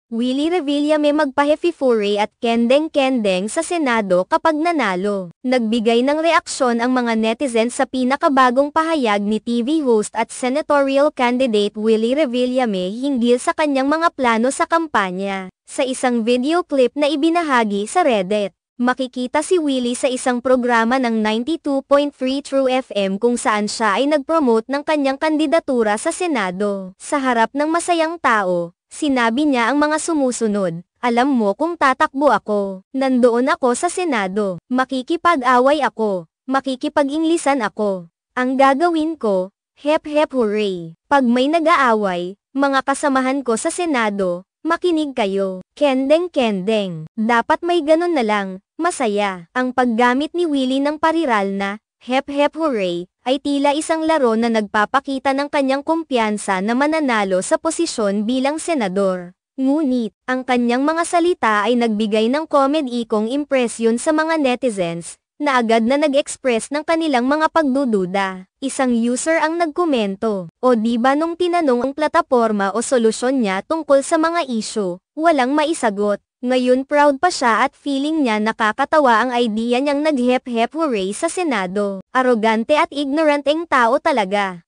Willie Revilla may magpa-hefifure at kendeng-kendeng sa Senado kapag nanalo. Nagbigay ng reaksyon ang mga netizens sa pinakabagong pahayag ni TV host at senatorial candidate Willie Revilla hinggil sa kanyang mga plano sa kampanya. Sa isang video clip na ibinahagi sa Reddit, makikita si Willie sa isang programa ng 92.3 True FM kung saan siya ay nag-promote ng kanyang kandidatura sa Senado. Sa harap ng masayang tao, sinabi niya ang mga sumusunod, "Alam mo kung tatakbo ako, nandoon ako sa Senado, makikipag-away ako, makikipag-inglisan ako. Ang gagawin ko, hep hep hooray. Pag may nag-aaway, mga kasamahan ko sa Senado, makinig kayo. Kendeng-kendeng. Dapat may ganun na lang, masaya." Ang paggamit ni Willie ng pariral na, hep hep hooray, ay tila isang laro na nagpapakita ng kanyang kumpiyansa na mananalo sa posisyon bilang senador. Ngunit, ang kanyang mga salita ay nagbigay ng komedikong impresyon sa mga netizens, na agad na nag-express ng kanilang mga pagdududa. Isang user ang nagkomento, "O di ba nung tinanong ang plataporma o solusyon niya tungkol sa mga issue, walang maisagot. Ngayon proud pa siya at feeling niya nakakatawa ang idea niyang nag-hep-hep hooray sa Senado. Arogante at ignoranteng tao talaga.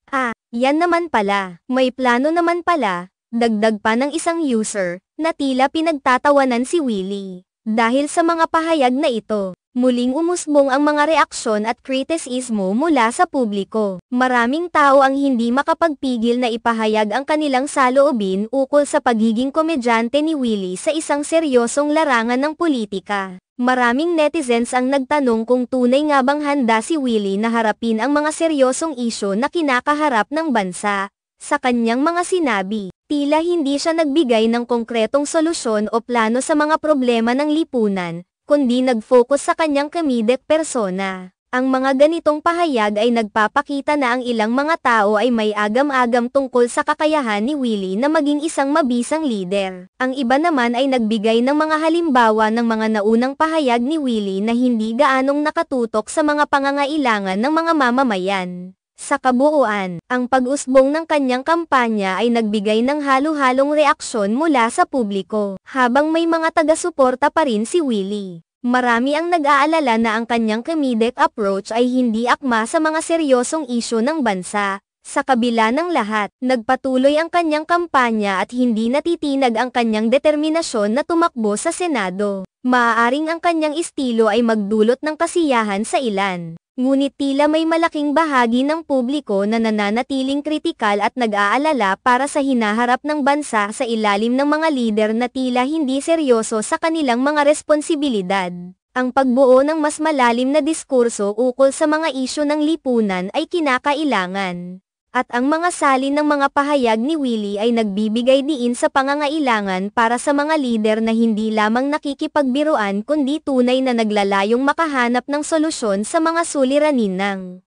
Yan naman pala. May plano naman pala." Dagdag pa ng isang user, na tila pinagtatawanan si Willie. Dahil sa mga pahayag na ito, muling umusbong ang mga reaksyon at kritisismo mula sa publiko. Maraming tao ang hindi makapagpigil na ipahayag ang kanilang saloobin ukol sa pagiging komedyante ni Willie sa isang seryosong larangan ng politika. Maraming netizens ang nagtanong kung tunay nga bang handa si Willie na harapin ang mga seryosong isyu na kinakaharap ng bansa. Sa kanyang mga sinabi, tila hindi siya nagbigay ng konkretong solusyon o plano sa mga problema ng lipunan, kundi nag-focus sa kanyang comedic persona. Ang mga ganitong pahayag ay nagpapakita na ang ilang mga tao ay may agam-agam tungkol sa kakayahan ni Willie na maging isang mabisang leader. Ang iba naman ay nagbigay ng mga halimbawa ng mga naunang pahayag ni Willie na hindi gaanong nakatutok sa mga pangangailangan ng mga mamamayan. Sa kabuuan, ang pag-usbong ng kanyang kampanya ay nagbigay ng halo-halong reaksyon mula sa publiko, habang may mga taga-suporta pa rin si Willie. Marami ang nag-aalala na ang kanyang comedic approach ay hindi akma sa mga seryosong isyu ng bansa. Sa kabila ng lahat, nagpatuloy ang kanyang kampanya at hindi natitinag ang kanyang determinasyon na tumakbo sa Senado. Maaaring ang kanyang estilo ay magdulot ng kasiyahan sa ilan. Ngunit tila may malaking bahagi ng publiko na nananatiling kritikal at nag-aalala para sa hinaharap ng bansa sa ilalim ng mga lider na tila hindi seryoso sa kanilang mga responsibilidad. Ang pagbuo ng mas malalim na diskurso ukol sa mga isyu ng lipunan ay kinakailangan. At ang mga salin ng mga pahayag ni Willie ay nagbibigay diin sa pangangailangan para sa mga lider na hindi lamang nakikipagbiruan kundi tunay na naglalayong makahanap ng solusyon sa mga suliranin ng